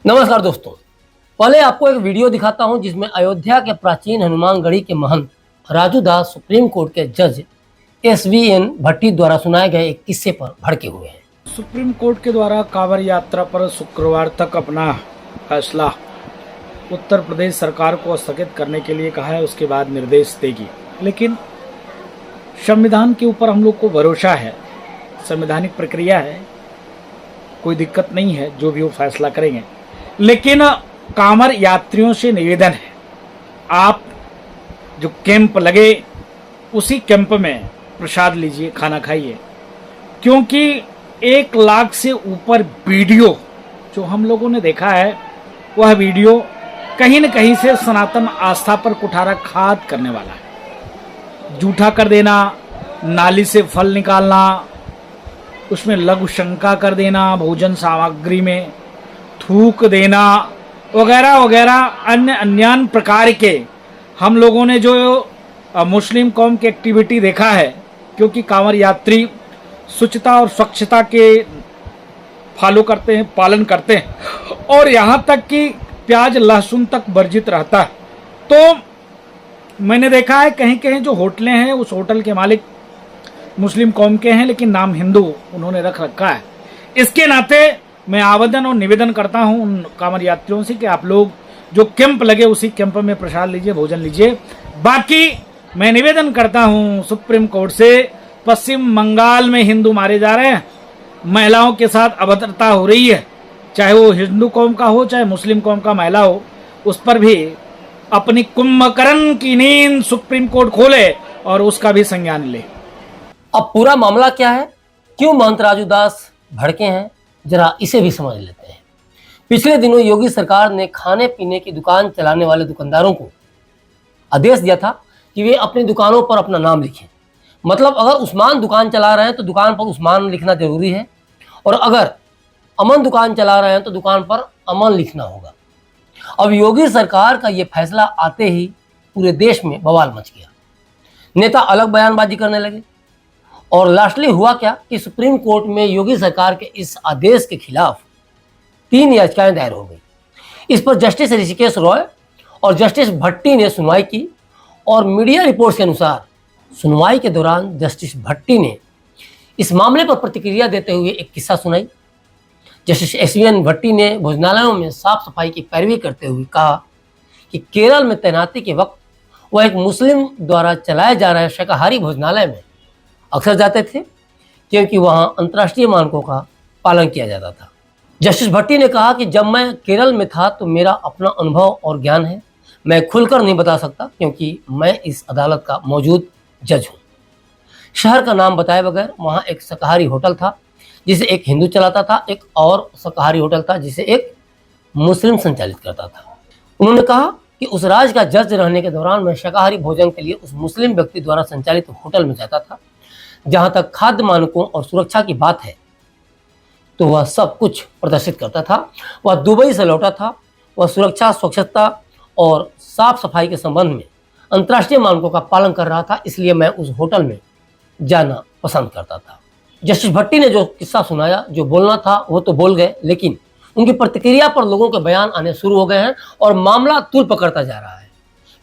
नमस्कार दोस्तों, पहले आपको एक वीडियो दिखाता हूं जिसमें अयोध्या के प्राचीन हनुमानगढ़ी के महंत राजू दास सुप्रीम कोर्ट के जज SVN भट्टी द्वारा सुनाए गए एक किस्से पर भड़के हुए हैं। सुप्रीम कोर्ट के द्वारा कांवड़ यात्रा पर शुक्रवार तक अपना फैसला उत्तर प्रदेश सरकार को स्थगित करने के लिए कहा है, उसके बाद निर्देश देगी। लेकिन संविधान के ऊपर हम लोग को भरोसा है, संवैधानिक प्रक्रिया है, कोई दिक्कत नहीं है, जो भी वो फैसला करेंगे। लेकिन कांवड़ यात्रियों से निवेदन है, आप जो कैंप लगे उसी कैंप में प्रसाद लीजिए, खाना खाइए, क्योंकि 1 लाख से ऊपर वीडियो जो हम लोगों ने देखा है, वह वीडियो कहीं न कहीं से सनातन आस्था पर कुठाराघात करने वाला है। जूठा कर देना, नाली से फल निकालना, उसमें लघु शंका कर देना, भोजन सामग्री में थूक देना वगैरह वगैरह अन्य प्रकार के हम लोगों ने जो मुस्लिम कौम की एक्टिविटी देखा है, क्योंकि कांवड़ यात्री स्वच्छता और स्वच्छता के फॉलो करते हैं, पालन करते हैं, और यहाँ तक कि प्याज लहसुन तक वर्जित रहता है। तो मैंने देखा है कहीं कहीं जो होटलें हैं, उस होटल के मालिक मुस्लिम कौम के हैं, लेकिन नाम हिंदू उन्होंने रख रखा है। इसके नाते मैं आवेदन और निवेदन करता हूं उन कांवड़ यात्रियों से कि आप लोग जो कैंप लगे उसी कैंप में प्रसाद लीजिए, भोजन लीजिए। बाकी मैं निवेदन करता हूं सुप्रीम कोर्ट से, पश्चिम बंगाल में हिंदू मारे जा रहे हैं, महिलाओं के साथ अभद्रता हो रही है, चाहे वो हिंदू कौम का हो चाहे मुस्लिम कौम का महिला हो, उस पर भी अपनी कुंभकर्ण की नींद सुप्रीम कोर्ट खोले और उसका भी संज्ञान ले। अब पूरा मामला क्या है, क्यों महंत राजू दास भड़के हैं, जरा इसे भी समझ लेते हैं। पिछले दिनों योगी सरकार ने खाने पीने की दुकान चलाने वाले दुकानदारों को आदेश दिया था कि वे अपनी दुकानों पर अपना नाम लिखें। मतलब अगर उस्मान दुकान चला रहे हैं तो दुकान पर उस्मान लिखना जरूरी है, और अगर अमन दुकान चला रहे हैं तो दुकान पर अमन लिखना होगा। अब योगी सरकार का ये फैसला आते ही पूरे देश में बवाल मच गया, नेता अलग बयानबाजी करने लगे, और लास्टली हुआ क्या कि सुप्रीम कोर्ट में योगी सरकार के इस आदेश के खिलाफ 3 याचिकाएं दायर हो गई। इस पर जस्टिस ऋषिकेश रॉय और जस्टिस भट्टी ने सुनवाई की, और मीडिया रिपोर्ट्स के अनुसार सुनवाई के दौरान जस्टिस भट्टी ने इस मामले पर प्रतिक्रिया देते हुए एक किस्सा सुनाई। जस्टिस SVN भट्टी ने भोजनालयों में साफ सफाई की पैरवी करते हुए कहा कि केरल में तैनाती के वक्त वह एक मुस्लिम द्वारा चलाए जा रहे शाकाहारी भोजनालय में अक्सर जाते थे, क्योंकि वहां अंतर्राष्ट्रीय मानकों का पालन किया जाता था। जस्टिस भट्टी ने कहा कि जब मैं केरल में था तो मेरा अपना अनुभव और ज्ञान है, मैं खुलकर नहीं बता सकता क्योंकि मैं इस अदालत का मौजूद जज हूँ। शहर का नाम बताए बगैर वहाँ एक शाकाहारी होटल था जिसे एक हिंदू चलाता था, एक और शाकाहारी होटल था जिसे एक मुस्लिम संचालित करता था। उन्होंने कहा कि उस राज्य का जज रहने के दौरान मैं शाकाहारी भोजन के लिए उस मुस्लिम व्यक्ति द्वारा संचालित होटल में जाता था। जहाँ तक खाद्य मानकों और सुरक्षा की बात है तो वह सब कुछ प्रदर्शित करता था। वह दुबई से लौटा था, वह सुरक्षा, स्वच्छता और साफ सफाई के संबंध में अंतर्राष्ट्रीय मानकों का पालन कर रहा था, इसलिए मैं उस होटल में जाना पसंद करता था। जस्टिस भट्टी ने जो किस्सा सुनाया, जो बोलना था वो तो बोल गए, लेकिन उनकी प्रतिक्रिया पर लोगों के बयान आने शुरू हो गए हैं और मामला तूल पकड़ता जा रहा है।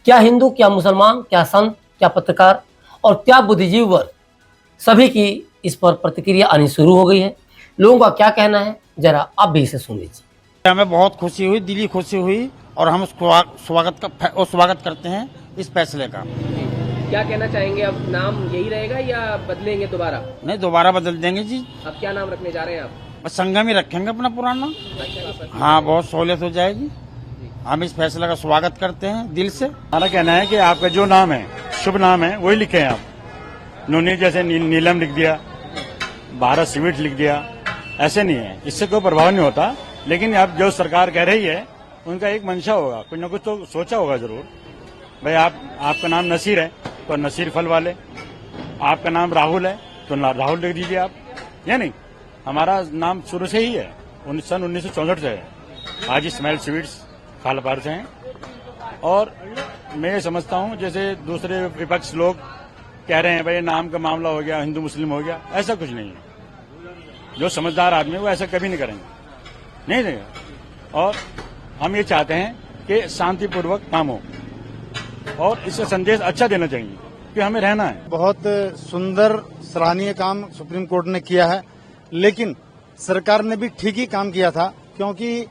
क्या हिंदू, क्या मुसलमान, क्या संत, क्या पत्रकार और क्या बुद्धिजीवी वर्ग, सभी की इस पर प्रतिक्रिया आनी शुरू हो गई है। लोगों का क्या कहना है, जरा आप भी इसे सुन लीजिए। हमें बहुत खुशी हुई, दिली खुशी हुई, और हम स्वागत करते हैं इस फैसले का। क्या कहना चाहेंगे, अब नाम यही रहेगा या बदलेंगे दोबारा? नहीं, दोबारा बदल देंगे जी। अब क्या नाम रखने जा रहे हैं आप? बस संगम ही रखेंगे अपना पुराना। हाँ, बहुत सहूलियत हो जाएगी। हम इस फैसले का स्वागत करते हैं दिल से। हमारा कहना है कि आपका जो नाम है, शुभ नाम है, वही लिखे हैं आप। नूनी जैसे नीलम लिख दिया, भारत स्वीट लिख दिया, ऐसे नहीं है, इससे कोई प्रभाव नहीं होता। लेकिन अब जो सरकार कह रही है उनका एक मंशा होगा, कुछ न कुछ तो सोचा होगा जरूर। भाई आपका नाम नसीर है तो नसीर फल वाले, आपका नाम राहुल है तो राहुल लिख दीजिए आप, या नहीं। हमारा नाम शुरू से ही है, सन 1964 से है। आज स्मेल स्वीट्स खालपार से हैं। और मैं ये समझता हूँ जैसे दूसरे विपक्ष लोग कह रहे हैं भाई नाम का मामला हो गया, हिंदू मुस्लिम हो गया, ऐसा कुछ नहीं है। जो समझदार आदमी है वो ऐसा कभी नहीं करेंगे, नहीं देगा। और हम ये चाहते हैं कि शांतिपूर्वक काम हो और इससे संदेश अच्छा देना चाहिए कि हमें रहना है। बहुत सुंदर सराहनीय काम सुप्रीम कोर्ट ने किया है, लेकिन सरकार ने भी ठीक ही काम किया था, क्योंकि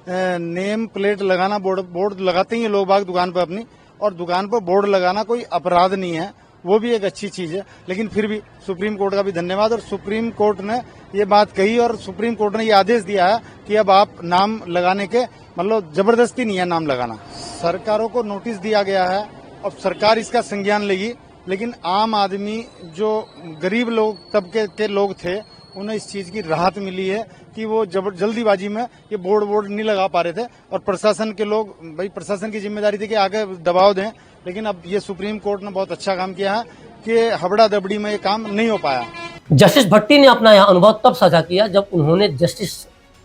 नेम प्लेट लगाना, बोर्ड लगाते ही हैं लोग बाग दुकान पर अपनी, और दुकान पर बोर्ड लगाना कोई अपराध नहीं है, वो भी एक अच्छी चीज है। लेकिन फिर भी सुप्रीम कोर्ट का भी धन्यवाद, और सुप्रीम कोर्ट ने ये बात कही और सुप्रीम कोर्ट ने ये आदेश दिया है कि अब आप नाम लगाने के मतलब जबरदस्ती नहीं है नाम लगाना। सरकारों को नोटिस दिया गया है, अब सरकार इसका संज्ञान लेगी, लेकिन आम आदमी जो गरीब लोग तबके के लोग थे उन्हें इस चीज की राहत मिली है कि वो जल्दीबाजी में ये बोर्ड नहीं लगा पा रहे थे, और प्रशासन के लोग, भाई प्रशासन की जिम्मेदारी थी कि आगे दबाव दें, लेकिन अब ये सुप्रीम कोर्ट ने बहुत अच्छा काम किया है कि हबड़ा दबड़ी में ये काम नहीं हो पाया। जस्टिस भट्टी ने अपना यह अनुभव तब साझा किया जब उन्होंने जस्टिस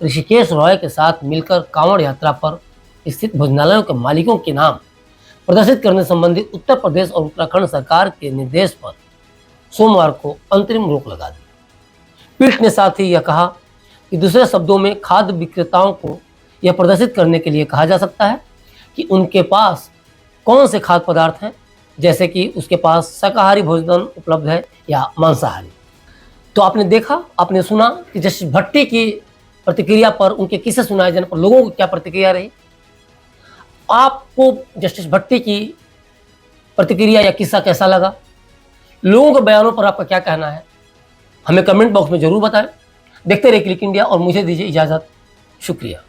ऋषिकेश रॉय के साथ मिलकर कांवड़ यात्रा पर स्थित भोजनालयों के मालिकों के नाम प्रदर्शित करने संबंधी उत्तर प्रदेश और उत्तराखंड सरकार के निर्देश पर सोमवार को अंतरिम रोक लगा दी। पीठ ने साथ ही यह कहा कि दूसरे शब्दों में खाद्य विक्रेताओं को यह प्रदर्शित करने के लिए कहा जा सकता है कि उनके पास कौन से खाद्य पदार्थ हैं, जैसे कि उसके पास शाकाहारी भोजन उपलब्ध है या मांसाहारी। तो आपने देखा, आपने सुना कि जस्टिस भट्टी की प्रतिक्रिया पर, उनके किस्से सुनाए जाने पर लोगों की क्या प्रतिक्रिया रही। आपको जस्टिस भट्टी की प्रतिक्रिया या किस्सा कैसा लगा? लोगों के बयानों पर आपका क्या कहना है, हमें कमेंट बॉक्स में जरूर बताएं। देखते रहिए क्लिक इंडिया और मुझे दीजिए इजाजत। शुक्रिया।